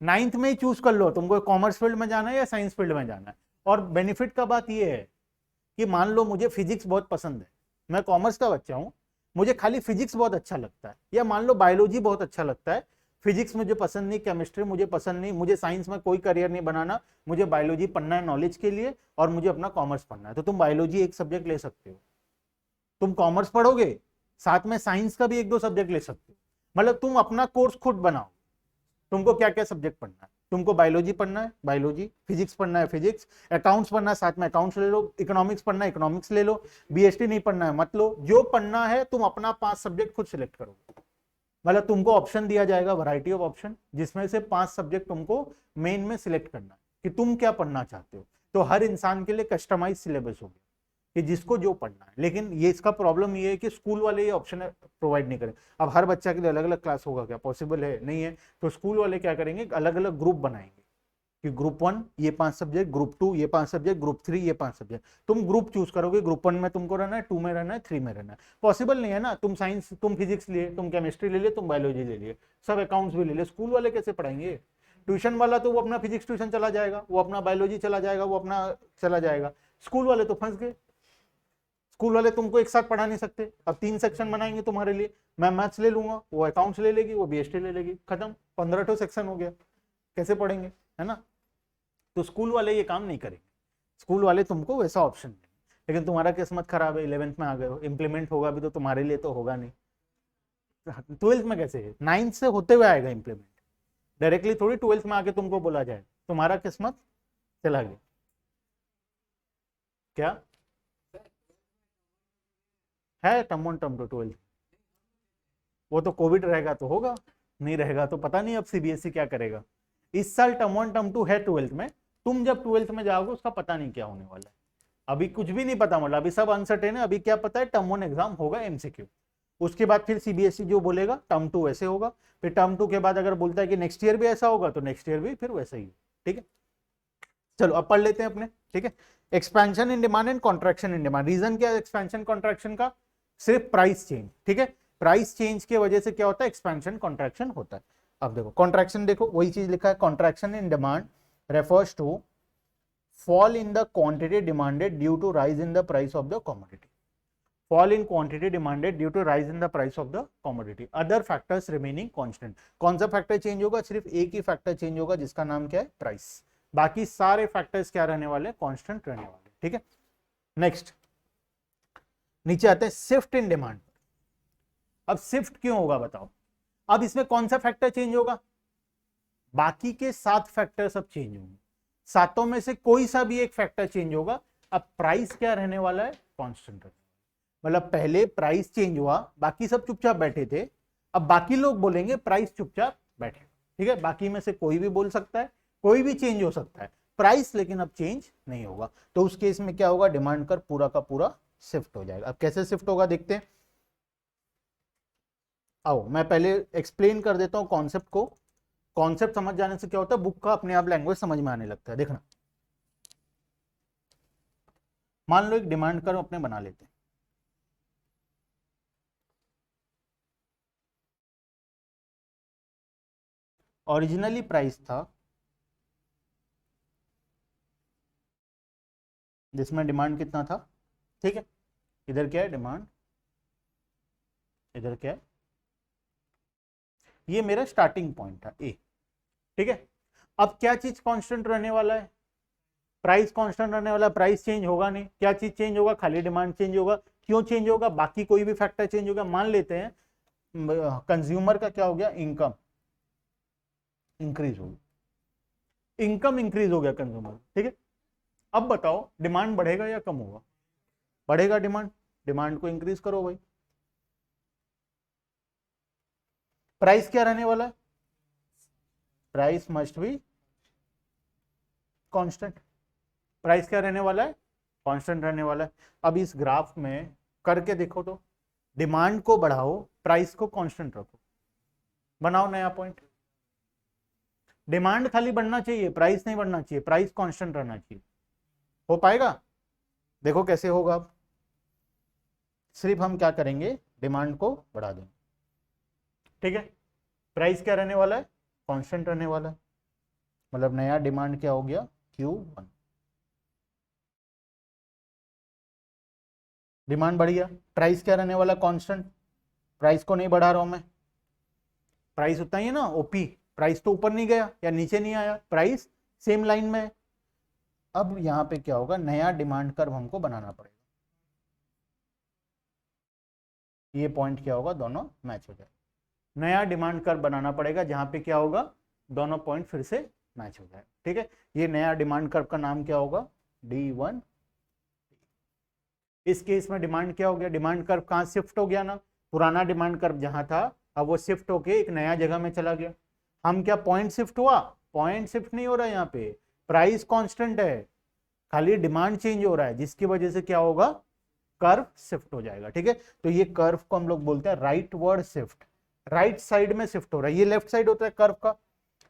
9th में ही चूज कर लो तुमको कॉमर्स फील्ड में जाना है या साइंस फील्ड में जाना है। और बेनिफिट का बात यह है कि मान लो मुझे फिजिक्स बहुत पसंद है, मैं कॉमर्स का बच्चा हूं, मुझे खाली फिजिक्स बहुत अच्छा लगता है, या मान लो बायोलॉजी बहुत अच्छा लगता है, फिजिक्स मुझे पसंद नहीं, केमिस्ट्री मुझे पसंद नहीं, मुझे साइंस में कोई करियर नहीं बनाना, मुझे बायोलॉजी पढ़ना है नॉलेज के लिए और मुझे अपना कॉमर्स पढ़ना है, तो तुम बायोलॉजी एक सब्जेक्ट ले सकते हो। तुम कॉमर्स पढ़ोगे साथ में साइंस का भी 1-2 सब्जेक्ट ले सकते हो। मतलब तुम अपना कोर्स खुद बनाओ, तुमको क्या क्या सब्जेक्ट पढ़ना है। तुमको बायोलॉजी पढ़ना है बायोलॉजी, फिजिक्स पढ़ना है फिजिक्स, अकाउंट्स पढ़ना है साथ में अकाउंट्स ले लो, इकोनॉमिक्स पढ़ना है इकोनॉमिक्स ले लो, बीएसटी नहीं पढ़ना है मत लो। जो पढ़ना है तुम अपना 5 सब्जेक्ट खुद सिलेक्ट करो। मतलब तुमको ऑप्शन दिया जाएगा, वैरायटी ऑफ ऑप्शन, जिसमें से 5 सब्जेक्ट तुमको मेन में सिलेक्ट करना है कि तुम क्या पढ़ना चाहते हो। तो हर इंसान के लिए कस्टमाइज सिलेबस होगा कि जिसको जो पढ़ना है। लेकिन ये इसका प्रॉब्लम ये है कि स्कूल वाले ये ऑप्शन प्रोवाइड नहीं करें। अब हर बच्चा के लिए अलग अलग क्लास होगा क्या? पॉसिबल है? नहीं है। तो स्कूल वाले क्या करेंगे, अलग अलग ग्रुप बनाएंगे कि ग्रुप 1 ये 5 सब्जेक्ट, ग्रुप 2 ये 5 सब्जेक्ट, ग्रुप 3 ये 5 सब्जेक्ट। तुम ग्रुप चूज करोगे, ग्रुप 1 में तुमको रहना है, 2 में रहना है, 3 में रहना है। पॉसिबल नहीं है ना, तुम साइंस, तुम फिजिक्स लिए, तुम केमिस्ट्री ले लिए, तुम बायोलॉजी ले लिए, सब अकाउंट्स भी ले लिए। स्कूल वाले कैसे पढ़ाएंगे? ट्यूशन वाला तो वो अपना फिजिक्स ट्यूशन चला जाएगा, वो अपना बायोलॉजी चला जाएगा, वो अपना चला जाएगा। स्कूल वाले तो फंस गए। स्कूल वाले तुमको एक साथ पढ़ा नहीं सकते। अब 3 सेक्शन बनाएंगे तुम्हारे लिए, मैं मैथ्स ले लूंगा, वो अकाउंट्स ले लेगी, वो बीएसटी ले लेगी, खत्म, 15 सेक्शन हो गया। कैसे पढ़ेंगे, है ना? तो स्कूल वाले ये काम नहीं करेंगे। स्कूल वाले तुमको वैसा ऑप्शन देंगे। लेकिन तुम्हारा किस्मत खराब है, 11th में आ गए हो, इंप्लीमेंट होगा भी तो तुम्हारे लिए तो होगा नहीं। 12th में कैसे है? 9th से होते हुए आएगा इंप्लीमेंट, डायरेक्टली थोड़ी 12th में आके तुमको बोला जाए। तुम्हारा किस्मत चला गया। क्या है टर्म 1 टर्म 2 12th? वो तो कोविड रहेगा तो होगा, नहीं रहेगा तो पता नहीं अब सीबीएसई क्या करेगा। इस साल टर्म 1 टर्म 2 है 12th में। तुम जब 12th में जाओगे उसका पता नहीं क्या होने वाला है, अभी कुछ भी नहीं पता। मतलब अभी सब अनसर्टेन है। अभी क्या पता है, टर्म 1 एग्जाम होगा एमसीक्यू, उसके बाद फिर सीबीएसई जो बोलेगा टर्म 2 ऐसे होगा, फिर टर्म 2 के बाद अगर बोलता है कि नेक्स्ट ईयर भी ऐसा होगा तो नेक्स्ट ईयर भी फिर वैसा ही। ठीक है, चलो अब पढ़ लेते हैं अपने। ठीक है, expansion in demand and contraction in demand. Reason क्या है एक्सपेंशन कॉन्ट्रैक्शन का? सिर्फ प्राइस चेंज। ठीक है, प्राइस चेंज की वजह से क्या होता है, एक्सपेंशन कॉन्ट्रैक्शन होता है। अब देखो कॉन्ट्रैक्शन, देखो वही चीज लिखा है, contraction in demand refers to fall in the quantity demanded due to rise in the price of the commodity. Fall in quantity demanded due to rise in the price of the commodity. Other factors remaining constant. कौन सा factor change होगा? सिर्फ एक ही factor change होगा जिसका नाम क्या है, प्राइस। बाकी सारे फैक्टर्स क्या रहने वाले, कांस्टेंट रहने वाले। ठीक है, नेक्स्ट नीचे आते हैं शिफ्ट इन डिमांड। अब शिफ्ट क्यों होगा बताओ? अब इसमें कौन सा फैक्टर चेंज होगा? बाकी के 7 फैक्टर्स अब चेंज होंगे, सातों में से कोई सा भी एक फैक्टर चेंज होगा। अब प्राइस क्या रहने वाला है, कांस्टेंट। मतलब पहले प्राइस चेंज हुआ, बाकी सब चुपचाप बैठे थे, अब बाकी लोग बोलेंगे प्राइस चुपचाप बैठे। ठीक है, बाकी में से कोई भी बोल सकता है, कोई भी चेंज हो सकता है, प्राइस लेकिन अब चेंज नहीं होगा। तो उस केस में क्या होगा, डिमांड कर पूरा का पूरा शिफ्ट हो जाएगा। अब कैसे शिफ्ट होगा देखते हैं। आओ मैं पहले एक्सप्लेन कर देता हूं कॉन्सेप्ट को। कॉन्सेप्ट समझ जाने से क्या होता है, बुक का अपने आप लैंग्वेज समझ में आने लगता है। देखना, मान लो एक डिमांड कर्व अपने बना लेते हैं। ओरिजिनली प्राइस था जिसमें डिमांड कितना था। ठीक है, इधर क्या है डिमांड, इधर क्या है, ये मेरा स्टार्टिंग पॉइंट था ए। ठीक है, अब क्या चीज कांस्टेंट रहने वाला है, प्राइस कांस्टेंट रहने वाला है, प्राइस चेंज होगा नहीं। क्या चीज चेंज होगा, खाली डिमांड चेंज होगा। क्यों चेंज होगा, बाकी कोई भी फैक्टर चेंज होगा। मान लेते हैं कंज्यूमर का क्या हो गया, इनकम इंक्रीज हो गया, इनकम इंक्रीज हो गया कंज्यूमर। ठीक है, अब बताओ डिमांड बढ़ेगा या कम होगा? बढ़ेगा डिमांड, डिमांड को इंक्रीज करो भाई। प्राइस क्या रहने वाला है, price must be constant. Price क्या रहने वाला है, कांस्टेंट रहने वाला है। अब इस ग्राफ में करके देखो तो, डिमांड को बढ़ाओ, प्राइस को कांस्टेंट रखो, बनाओ नया पॉइंट। डिमांड खाली बढ़ना चाहिए, प्राइस नहीं बढ़ना चाहिए, प्राइस कांस्टेंट रहना चाहिए। हो पाएगा? देखो कैसे होगा। अब सिर्फ हम क्या करेंगे, डिमांड को बढ़ा देंगे। ठीक है, प्राइस क्या रहने वाला है, कांस्टेंट रहने वाला है। मतलब नया डिमांड क्या हो गया, Q1। डिमांड बढ़ गया, प्राइस क्या रहने वाला, कांस्टेंट। प्राइस को नहीं बढ़ा रहा हूं मैं, प्राइस उतना ही है ना, ओपी। प्राइस तो ऊपर नहीं गया या नीचे नहीं आया, प्राइस सेम लाइन में है। अब यहां पे क्या होगा, नया डिमांड कर्व हमको बनाना पड़ेगा। ये पॉइंट क्या होगा, दोनों मैच हो जाए। नया डिमांड कर्व बनाना पड़ेगा जहां पे क्या होगा, दोनों पॉइंट फिर से मैच हो जाएगा। ठीक है, ये नया डिमांड कर्व का नाम क्या होगा, D1। इस केस में डिमांड क्या हो गया, डिमांड कर्व कहाँ शिफ्ट हो गया ना, पुराना डिमांड कर्व जहां था अब वो शिफ्ट होके एक नया जगह में चला गया। हम क्या पॉइंट शिफ्ट हुआ, पॉइंट शिफ्ट नहीं हो रहा है, यहाँ पे प्राइस कांस्टेंट है, खाली डिमांड चेंज हो रहा है, जिसकी वजह से क्या होगा, कर्व शिफ्ट हो जाएगा। ठीक है, तो ये कर्व को हम लोग बोलते हैं right word shift, right side में शिफ्ट हो रहा है। ये लेफ्ट साइड होता है कर्व का,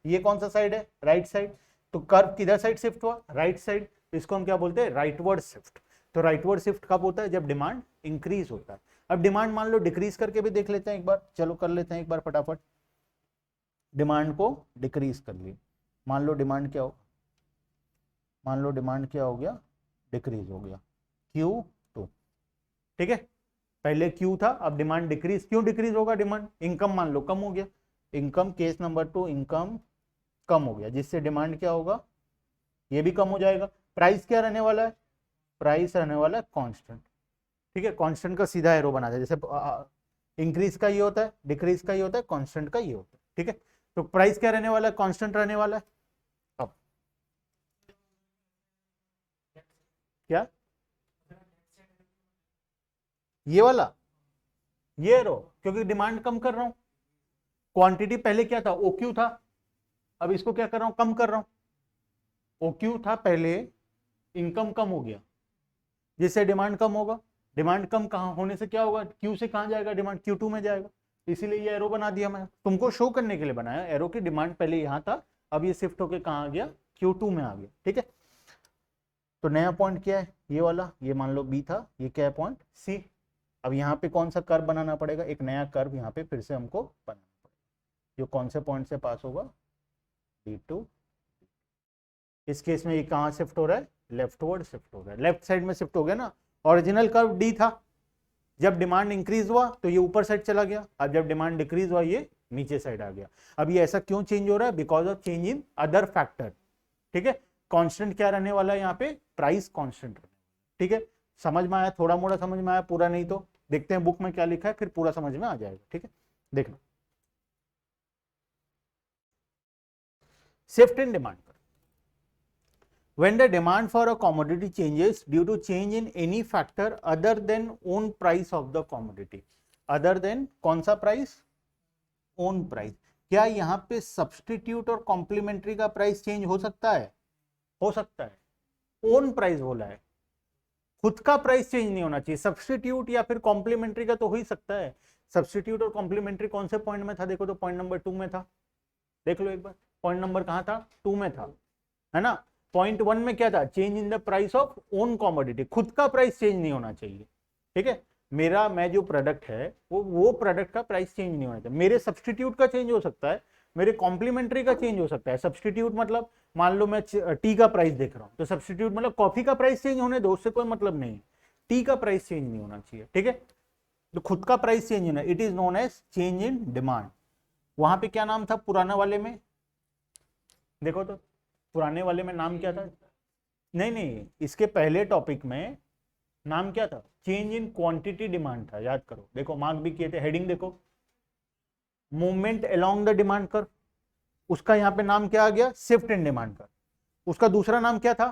ये कौन सा साइड है, राइट साइड। तो कर्व किधर साइड शिफ्ट हुआ, राइट साइड, इसको हम क्या बोलते हैं, राइट वर्ड शिफ्ट। तो राइट वर्ड शिफ्ट कब होता है, जब डिमांड इंक्रीज होता है। अब डिमांड मान लो डिक्रीज करके भी देख लेते हैं एक बार, चलो कर लेते हैं एक बार फटाफट। डिमांड को डिक्रीज कर ली, मान लो डिमांड क्या हो, मान लो डिमांड क्या हो गया, डिक्रीज हो गया, Q2। ठीक है, पहले Q था, अब डिमांड डिक्रीज, क्यों डिक्रीज होगा डिमांड, इनकम मान लो कम हो गया, इनकम केस नंबर 2, इनकम कम हो गया, जिससे डिमांड क्या होगा, ये भी कम हो जाएगा। प्राइस क्या रहने वाला है, प्राइस रहने वाला है कांस्टेंट। ठीक है, कांस्टेंट का सीधा एरो बना दे, जैसे इंक्रीज का ये होता है, डिक्रीज का ये होता है, कांस्टेंट का ये होता है। ठीक है, तो प्राइस क्या रहने वाला है, कांस्टेंट रहने वाला है। अब क्या, ये वाला, ये एरो, क्योंकि डिमांड कम कर रहा हूं, क्वांटिटी पहले क्या था, OQ था, अब इसको क्या कर रहा हूं, कम कर रहा हूं। OQ था पहले, इनकम कम हो गया, जिससे डिमांड कम होगा। डिमांड कम कहां होने से क्या होगा, Q से कहां जाएगा, डिमांड Q2 में जाएगा। इसीलिए ये एरो बना दिया, मैं तुमको शो करने के लिए बनाया एरो की, डिमांड पहले यहां था, अब ये शिफ्ट होकर कहां आ गया, Q2 में आ गया। ठीक है, तो नया पॉइंट क्या है, ये वाला, ये मान लो B था, ये क्या है पॉइंट C। अब यहाँ पे कौन सा कर्व बनाना पड़ेगा, एक नया कर्व यहाँ पे फिर से हमको बनाना पड़ेगा, जो कौन से पॉइंट से पास होगा, D2। इस केस में ये कहाँ शिफ्ट हो रहा है, लेफ्टवर्ड शिफ्ट हो रहा है, लेफ्ट साइड में शिफ्ट हो गया ना। ओरिजिनल कर्व D था, जब डिमांड इंक्रीज हुआ तो ये ऊपर साइड चला गया, अब जब डिमांड डिक्रीज हुआ ये नीचे साइड आ गया। अब ये ऐसा क्यों चेंज हो रहा है, because of change in other factor. ठीक है, कांस्टेंट क्या रहने वाला है यहाँ पे, प्राइस कांस्टेंट। ठीक है, समझ में आया, थोड़ा मोड़ा समझ में आया, पूरा नहीं तो देखते हैं बुक में क्या लिखा है, फिर पूरा समझ में आ जाएगा। ठीक है, देखना, shift in demand. When the demand for a commodity changes due to change in any factor other than own price of the commodity, other than कौन सा प्राइस, ओन प्राइस। क्या यहाँ पे सब्सटीट्यूट और कॉम्प्लीमेंट्री का प्राइस चेंज हो सकता है, हो सकता है, ओन प्राइस बोला है, खुद का प्राइस चेंज नहीं होना चाहिए। सब्सटीट्यूट या फिर कॉम्प्लीमेंट्री का तो हो ही सकता है। सब्सटीट्यूट और कॉम्प्लीमेंट्री कौन से पॉइंट में था, देखो तो पॉइंट नंबर 2 में था, देख लो एक बार, पॉइंट नंबर कहाँ था, 2 में था, है ना। पॉइंट 1 में क्या था, change in the price of own commodity, खुद का प्राइस चेंज नहीं होना चाहिए। ठीक है, मैं जो प्रोडक्ट है वो प्रोडक्ट का प्राइस चेंज नहीं होना चाहिए। मेरे सब्सटीट्यूट का चेंज हो सकता है, मेरे कॉम्प्लीमेंट्री का चेंज हो सकता है। सब्सटीट्यूट मतलब मान लो मैं टी का प्राइस देख रहा हूं, तो सब्सटीट्यूट मतलब कॉफी का प्राइस चेंज होने दो, उससे कोई मतलब नहीं, टी का प्राइस चेंज नहीं होना चाहिए। ठीक है, तो खुद का प्राइस चेंज होना, it is known as change in demand. वहां पे क्या नाम था पुराना वाले में, देखो तो पुराने वाले में नाम क्या था, नहीं, इसके पहले टॉपिक में नाम क्या था, चेंज इन क्वांटिटी डिमांड था, याद करो, देखो मार्क भी किए थे, हेडिंग देखो, movement along the demand curve, उसका यहाँ पे नाम क्या आ गया, शिफ्ट इन डिमांड कर्व। उसका दूसरा नाम क्या था,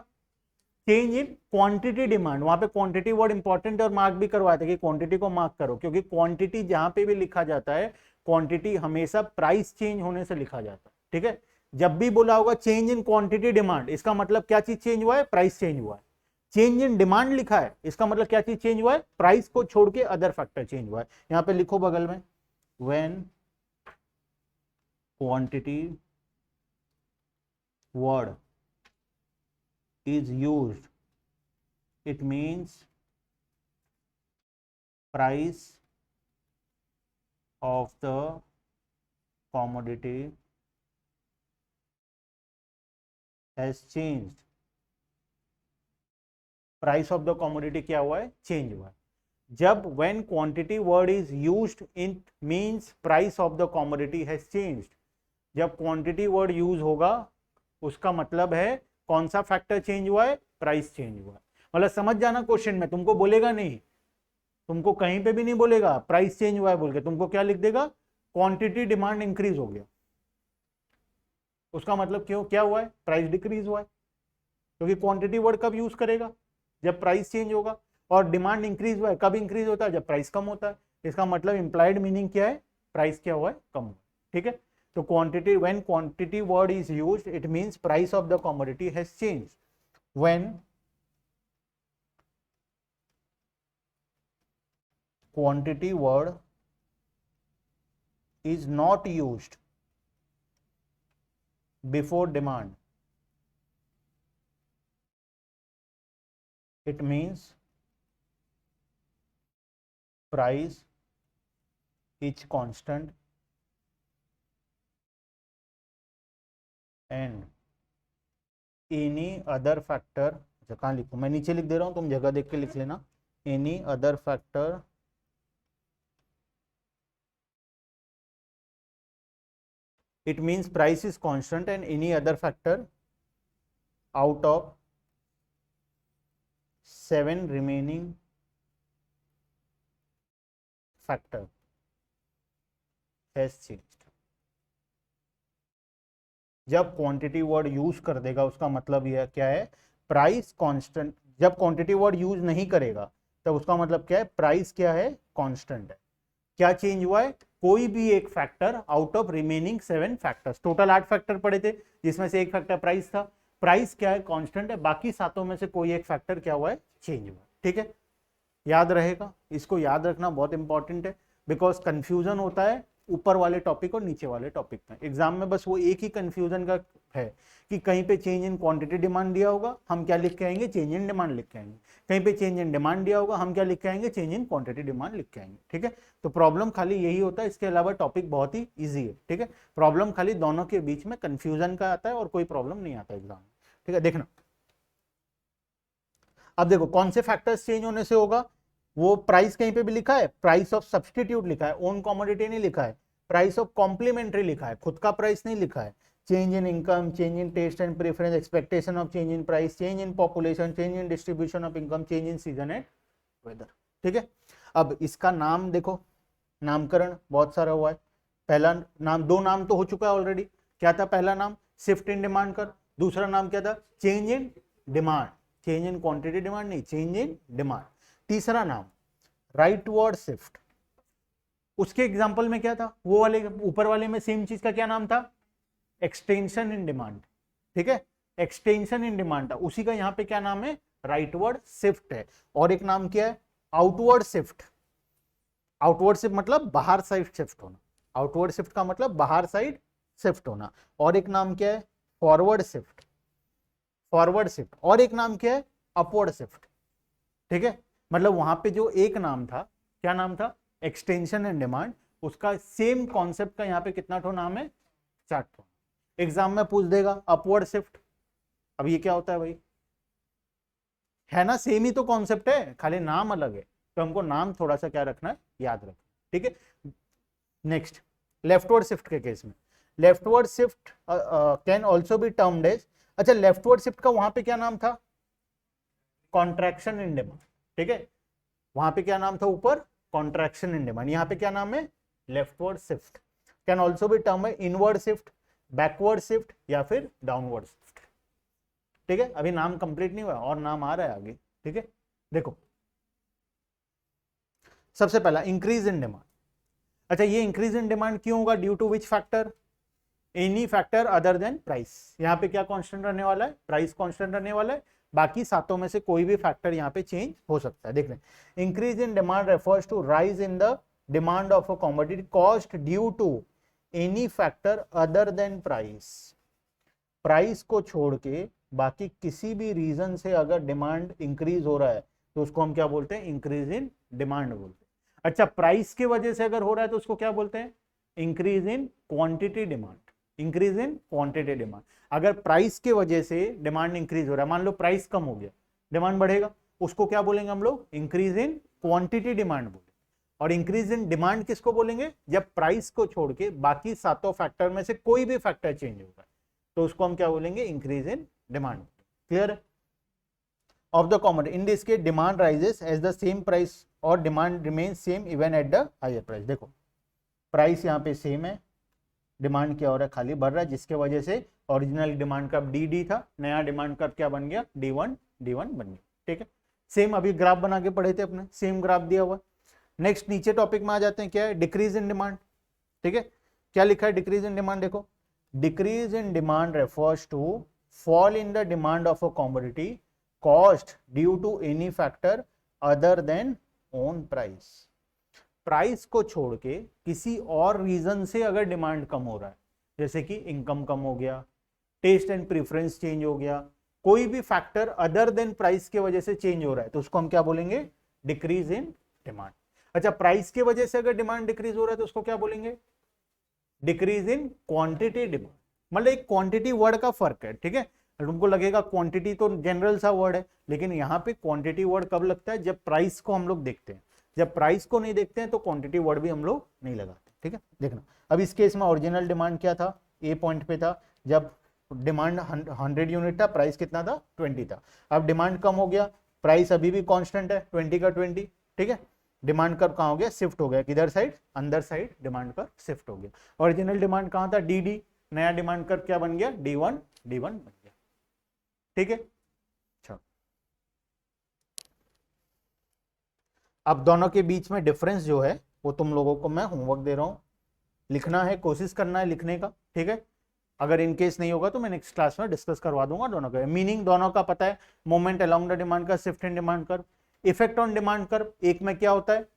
चेंज इन क्वांटिटी डिमांड। वहां पे क्वांटिटी वर्ड इंपॉर्टेंट और मार्क भी करवाते थे कि क्वांटिटी को मार्क करो, क्योंकि क्वांटिटी जहां पे भी लिखा जाता है, क्वांटिटी हमेशा प्राइस चेंज होने से लिखा जाता है। ठीक है, जब भी बोला होगा चेंज इन क्वांटिटी डिमांड, इसका मतलब क्या चीज चेंज हुआ है, प्राइस चेंज हुआ है। चेंज इन डिमांड लिखा है, इसका मतलब क्या चीज चेंज हुआ है, प्राइस को छोड़ के अदर फैक्टर चेंज हुआ है। यहां पे लिखो बगल में, when quantity word is used, it means price of the commodity has changed। Price of the commodity क्या हुआ है, चेंज हुआ है। जब when quantity word is used in means price of the commodity has changed। जब quantity word use होगा उसका मतलब है कौन सा फैक्टर चेंज हुआ है, प्राइस चेंज हुआ है। मतलब समझ जाना, क्वेश्चन में तुमको बोलेगा नहीं, तुमको कहीं पे भी नहीं बोलेगा प्राइस चेंज हुआ है बोल के, तुमको क्या लिख देगा, क्वांटिटी डिमांड इंक्रीज हो गया, उसका मतलब क्यों क्या हुआ है, प्राइस डिक्रीज हुआ है, क्योंकि क्वांटिटी वर्ड कब यूज करेगा, जब प्राइस चेंज होगा। और डिमांड इंक्रीज हुआ है, कब इंक्रीज होता है, जब प्राइस कम होता है। इसका मतलब इंप्लाइड मीनिंग क्या है, प्राइस क्या हुआ है, कम हुआ है। ठीक है, तो quantity, when quantity word is used it means price of the commodity has changed. When quantity word is not used before demand, it means price is constant and any other factor, कहाँ लिखूं मैं, नीचे लिख दे रहा हूं, तुम जगह देख के लिख लेना, any other factor it means price is constant and any other factor out of 7 remaining factor has changed। जब क्वांटिटी वर्ड यूज कर देगा उसका मतलब यह क्या है, प्राइस कांस्टेंट। जब क्वांटिटी वर्ड यूज नहीं करेगा तब उसका मतलब क्या है, प्राइस क्या है, कांस्टेंट है। क्या चेंज हुआ है, कोई भी एक factor out of remaining 7 factors, total 8 factor पड़े थे जिसमें से एक फैक्टर प्राइस था, प्राइस क्या है, कांस्टेंट है, बाकी सातों में से कोई एक फैक्टर क्या हुआ है, चेंज हुआ है। ठीक है, याद रहेगा, इसको याद रखना बहुत इंपॉर्टेंट है, बिकॉज कंफ्यूजन होता है ऊपर वाले टॉपिक और नीचे वाले टॉपिक में। एग्जाम में बस वो एक ही कंफ्यूजन का है कि कहीं पे चेंज इन क्वांटिटी डिमांड दिया होगा, हम क्या लिख के आएंगे, चेंज इन डिमांड लिख के आएंगे। कहीं पे चेंज इन डिमांड दिया होगा, हम क्या लिख के आएंगे, चेंज इन क्वांटिटी डिमांड लिख के आएंगे। ठीक है, तो प्रॉब्लम खाली यही होता है, इसके अलावा टॉपिक बहुत ही ईजी है। ठीक है, प्रॉब्लम खाली दोनों के बीच में कंफ्यूजन का आता है और कोई प्रॉब्लम नहीं आता एग्जाम में। ठीक है, देखना अब देखो कौन से फैक्टर्स चेंज होने से होगा, वो प्राइस कहीं पे भी लिखा है, प्राइस ऑफ सब्सटीट्यूट लिखा है, ओन कमोडिटी नहीं लिखा है, प्राइस ऑफ कॉम्प्लीमेंट्री लिखा है, खुद का प्राइस नहीं लिखा है। Change in income, change in taste and preference, expectation of change in price, change in population, change in distribution of income, change in season and weather. ठीक है, अब इसका नाम देखो, नामकरण बहुत सारा हुआ है। पहला नाम, दो नाम तो हो चुका है ऑलरेडी। क्या था पहला नाम, शिफ्ट इन डिमांड कर, दूसरा नाम क्या था, change in demand, change in quantity demand नहीं, चेंज इन डिमांड। तीसरा नाम राइट वर्ड शिफ्ट, उसके एग्जांपल में क्या था, वो वाले ऊपर वाले में सेम चीज का क्या नाम था, एक्सटेंशन इन डिमांड। ठीक है, एक्सटेंशन इन डिमांड था, उसी का यहाँ पे क्या नाम है, राइट वर्ड शिफ्ट है। और एक नाम क्या है, आउटवर्ड शिफ्ट। आउटवर्ड शिफ्ट मतलब बाहर साइड शिफ्ट होना, आउटवर्ड शिफ्ट का मतलब बाहर साइड शिफ्ट होना। और एक नाम क्या है, फॉरवर्ड शिफ्ट, फॉरवर्ड शिफ्ट। और एक नाम क्या है, अपवर्ड शिफ्ट। ठीक है, मतलब वहां पे जो एक नाम था, क्या नाम था, एक्सटेंशन एंड डिमांड, उसका सेम कॉन्सेप्ट का यहाँ पे कितना ठो नाम है, 4 ठो। एग्जाम में पूछ देगा अपवर्ड शिफ्ट, अब ये क्या होता है भाई, है ना, सेम ही तो कॉन्सेप्ट है, खाली नाम अलग है, तो हमको नाम थोड़ा सा क्या रखना है, याद रखना। ठीक है, नेक्स्ट लेफ्टवर्ड शिफ्ट के केस में, leftward shift can also be termed as, अच्छा लेफ्टवर्ड शिफ्ट का वहां पे क्या नाम था, कॉन्ट्रैक्शन इन डिमांड। ठीक है, वहां पे क्या नाम था ऊपर, कॉन्ट्रैक्शन इन डिमांड, यहाँ पे क्या नाम है, leftward shift. Can also B term है इनवर्ड शिफ्ट, बैकवर्ड शिफ्ट या फिर डाउनवर्ड शिफ्ट। ठीक है, अभी नाम कंप्लीट नहीं हुआ और नाम आ रहा है आगे। ठीक है, देखो सबसे पहला इंक्रीज इन डिमांड। अच्छा ये इंक्रीज इन डिमांड क्यों होगा, due to which factor, any factor other than price. यहाँ पे क्या कांस्टेंट रहने वाला है, प्राइस कांस्टेंट रहने वाला है, बाकी सातों में से कोई भी फैक्टर यहाँ पे चेंज हो सकता है। देख लें, increase in demand refers to rise in the demand of a commodity cost due to any factor other than price. Price को छोड़ के बाकी किसी भी रीजन से अगर डिमांड इंक्रीज हो रहा है तो उसको हम क्या बोलते हैं, इंक्रीज इन डिमांड बोलते हैं। अच्छा प्राइस की वजह से अगर हो रहा है तो उसको क्या बोलते हैं, increase in quantity demand, increase in quantity demand. अगर प्राइस के वजह से डिमांड इंक्रीज हो रहा है, मान लो प्राइस कम हो गया, डिमांड बढ़ेगा, उसको क्या बोलेंगे हम लोग, इंक्रीज इन क्वांटिटी डिमांड बोलेंगे। और इंक्रीज इन डिमांड किसको बोलेंगे, जब प्राइस को छोड़ के बाकी सातों फैक्टर में से कोई भी फैक्टर चेंज होगा तो उसको हम क्या बोलेंगे, increase in demand. Clear of the commodity, in this case demand rises as the same price और demand remains same even at the higher price. देखो प्राइस यहाँ पे सेम है, डिमांड क्या हो रहा है, खाली बढ़ रहा है, जिसके वजह से ओरिजिनल डिमांड कर्व डी था, नया डिमांड कर्व क्या बन गया, D1 बन गया। ठीक है, सेम अभी ग्राफ बना के पढ़े थे अपने, सेम ग्राफ दिया हुआ। नेक्स्ट नीचे टॉपिक में आ जाते हैं, क्या है, डिक्रीज इन डिमांड। ठीक है, क्या लिखा है डिक्रीज इन डिमांड, देखो, decrease in demand refers to fall in the demand of a commodity cost due to any factor other than own price. Price को छोड़ के किसी और रीजन से अगर डिमांड कम हो रहा है, जैसे कि इनकम कम हो गया, टेस्ट एंड प्रेफरेंस चेंज हो गया, कोई भी फैक्टर अदर देन प्राइस के वजह से चेंज हो रहा है, तो उसको हम क्या बोलेंगे, डिक्रीज इन डिमांड। अच्छा, प्राइस के वजह से अगर डिमांड डिक्रीज हो रहा है तो उसको क्या बोलेंगे, डिक्रीज इन क्वांटिटी डिमांड। मतलब एक क्वांटिटी वर्ड का फर्क है। ठीक है, तुमको लगेगा क्वांटिटी तो जनरल सा वर्ड है, लेकिन यहाँ पे क्वांटिटी वर्ड कब लगता है, जब प्राइस को हम लोग देखते हैं। जब प्राइस को नहीं देखते हैं तो क्वांटिटी वर्ड भी हम लोग नहीं लगाते। ठीक है, देखना अब इस केस में ओरिजिनल डिमांड क्या था, ए पॉइंट पे था, जब डिमांड 100 यूनिट था, प्राइस कितना था, 20 था। अब डिमांड कम हो गया, प्राइस अभी भी कांस्टेंट है, 20 का 20। ठीक है, डिमांड कर्व कहाँ हो गया, शिफ्ट हो गया, किधर साइड, अंदर साइड डिमांड कर्व शिफ्ट हो गया। ओरिजिनल डिमांड कहाँ था, डी, नया डिमांड कर्व क्या बन गया, D1 बन गया। ठीक है, अच्छा, अब दोनों के बीच में डिफरेंस जो है वो तुम लोगों को मैं होमवर्क दे रहा हूं, लिखना है, कोशिश करना है लिखने का। ठीक है, अगर इनकेस नहीं होगा तो मैं नेक्स्ट क्लास में डिस्कस करवा दूंगा दोनों का। मीनिंग दोनों का पता है, moment along the demand curve, shift in demand curve, effect on demand curve. एक में क्या होता है,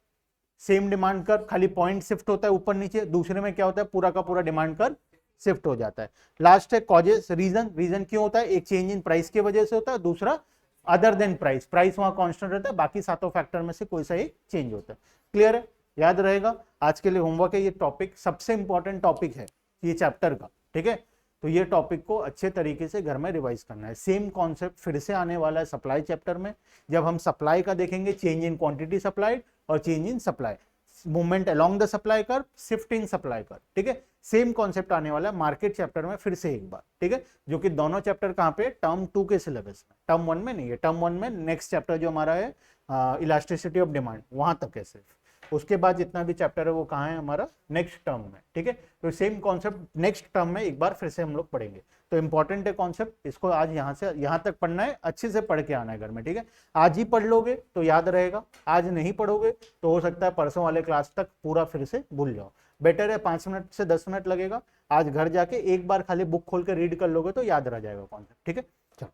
सेम डिमांड कर्व खाली पॉइंट शिफ्ट होता है ऊपर नीचे, दूसरे में क्या होता है, पूरा का पूरा डिमांड कर्व शिफ्ट हो जाता है। लास्ट है कॉजेस, रीजन क्यों होता है, एक चेंज इन प्राइस की वजह से होता है, दूसरा अदर देन प्राइस, प्राइस वहां कांस्टेंट रहता है, बाकी सातों फैक्टर में से कोई सा एक चेंज होता है। क्लियर है, याद रहेगा, आज के लिए होमवर्क है। ये टॉपिक सबसे इंपॉर्टेंट टॉपिक है ये चैप्टर का। ठीक है, तो ये टॉपिक को अच्छे तरीके से घर में रिवाइज करना है। सेम कॉन्सेप्ट फिर से आने वाला है सप्लाई चैप्टर में, जब हम सप्लाई का देखेंगे, चेंज इन क्वांटिटी सप्लाइड और change in supply, movement along the supply curve, shift in supply curve. ठीक है, सेम कॉन्सेप्ट आने वाला है मार्केट चैप्टर में फिर से एक बार। ठीक है, जो कि दोनों चैप्टर कहाँ पे, टर्म 2 के सिलेबस में, टर्म 1 में नहीं है। टर्म 1 में नेक्स्ट चैप्टर जो हमारा है इलास्टिसिटी ऑफ डिमांड, वहां तक है सिर्फ, उसके बाद जितना भी चैप्टर है वो कहाँ है हमारा, नेक्स्ट टर्म में। ठीक है, तो सेम कॉन्सेप्ट नेक्स्ट टर्म में एक बार फिर से हम लोग पढ़ेंगे। तो इंपॉर्टेंट है कॉन्सेप्ट, इसको आज यहाँ से यहाँ तक पढ़ना है, अच्छे से पढ़ के आना है घर में। ठीक है, आज ही पढ़ लोगे तो याद रहेगा, आज नहीं पढ़ोगे तो हो सकता है परसों वाले क्लास तक पूरा फिर से भूल जाओ। बेटर है 5 मिनट से 10 मिनट लगेगा, आज घर जाके एक बार खाली बुक खोल के रीड कर लोगे तो याद रह जाएगा कॉन्सेप्ट। ठीक है, चलो,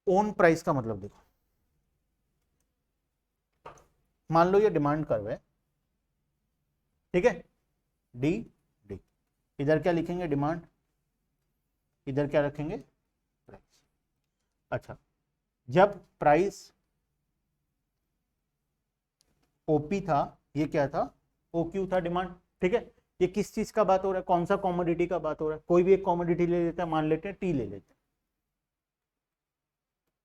ओन प्राइस का मतलब देखो, मान लो ये डिमांड कर्व है। ठीक है, डी, इधर क्या लिखेंगे, डिमांड, इधर क्या रखेंगे, प्राइस। अच्छा, जब प्राइस ओपी था, ये क्या था, OQ था, डिमांड। ठीक है, ये किस चीज का बात हो रहा है, कौन सा कॉमोडिटी का बात हो रहा है, कोई भी एक कॉमोडिटी ले लेते हैं, मान लेते हैं टी ले लेते हैं।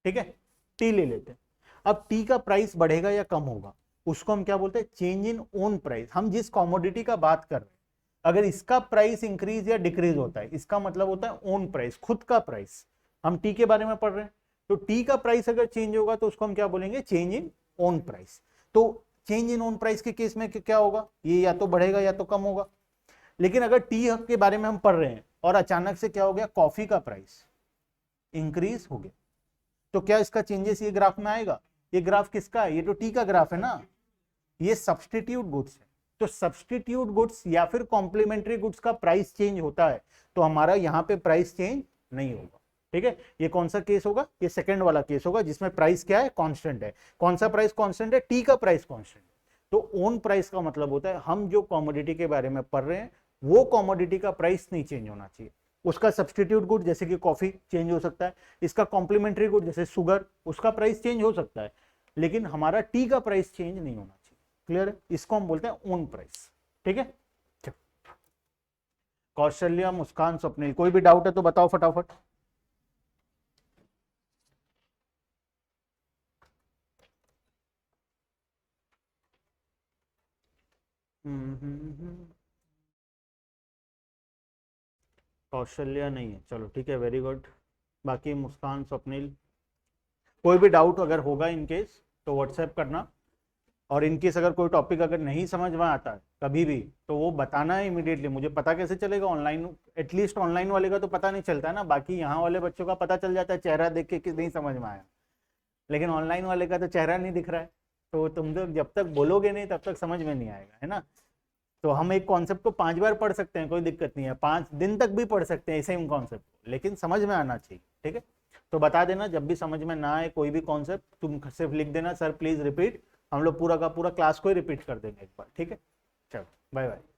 ठीक है, टी ले लेते हैं। अब टी का प्राइस बढ़ेगा या कम होगा, उसको हम क्या बोलते हैं, चेंज इन ओन प्राइस। हम जिस कॉमोडिटी का बात कर रहे हैं, अगर इसका प्राइस इंक्रीज या डिक्रीज होता है, इसका मतलब होता है ओन प्राइस, खुद का प्राइस। हम टी के बारे में पढ़ रहे हैं, तो टी का प्राइस अगर चेंज होगा तो उसको हम क्या बोलेंगे, चेंज इन ओन प्राइस। तो चेंज इन ओन प्राइस के केस में क्या होगा, ये या तो बढ़ेगा या तो कम होगा। लेकिन अगर टी के बारे में हम पढ़ रहे हैं और अचानक से क्या हो गया, कॉफी का प्राइस इंक्रीज हो गया, तो क्या इसका चेंजेस ये ग्राफ में आएगा, ये ग्राफ किसका है, ये तो टी का ग्राफ है ना, ये सब्सटीट्यूट गुड्स है। तो सब्सटीट्यूट गुड्स या फिर कॉम्प्लीमेंट्री गुड्स का प्राइस चेंज होता है, तो हमारा यहाँ पे प्राइस चेंज नहीं होगा। ठीक है, ये कौन सा केस होगा, ये सेकंड वाला केस होगा, जिसमें प्राइस क्या है, कांस्टेंट है। कौन सा प्राइस कांस्टेंट है, टी का प्राइस कांस्टेंट है। तो ओन प्राइस का मतलब होता है हम जो कॉमोडिटी के बारे में पढ़ रहे हैं वो कॉमोडिटी का प्राइस नहीं चेंज होना चाहिए। उसका सब्सटीट्यूट गुड जैसे कि कॉफी चेंज हो सकता है, इसका कॉम्प्लीमेंट्री गुड जैसे शुगर, उसका प्राइस चेंज हो सकता है, लेकिन हमारा टी का प्राइस चेंज नहीं होना चाहिए। क्लियर है, इसको हम बोलते हैं ओन प्राइस। ठीक है, कौशल्या, मुस्कान, स्वप्निल, कोई भी डाउट है तो बताओ फटाफट। कौशल्या नहीं है, चलो ठीक है, वेरी गुड। बाकी मुस्कान, स्वप्निल, कोई भी डाउट अगर होगा इन केस तो व्हाट्सएप करना, और इनकेस अगर कोई टॉपिक अगर नहीं समझ में आता है कभी भी, तो वो बताना है इमीडिएटली। मुझे पता कैसे चलेगा ऑनलाइन, एटलीस्ट ऑनलाइन वाले का तो पता नहीं चलता है ना, बाकी यहाँ वाले बच्चों का पता चल जाता है चेहरा देख के कि नहीं समझ में आया, लेकिन ऑनलाइन वाले का तो चेहरा नहीं दिख रहा है, तो तुम तो जब तक बोलोगे नहीं तब तक समझ में नहीं आएगा, है ना। तो हम एक कॉन्सेप्ट को 5 बार पढ़ सकते हैं, कोई दिक्कत नहीं है, 5 दिन तक भी पढ़ सकते हैं सेम कॉन्सेप्ट को, लेकिन समझ में आना चाहिए, ठीक है। तो बता देना जब भी समझ में ना आए कोई भी कॉन्सेप्ट, तुम सिर्फ लिख देना सर प्लीज रिपीट, हम लोग पूरा का पूरा क्लास को ही रिपीट कर देंगे एक बार, ठीक है। चलो बाय बाय।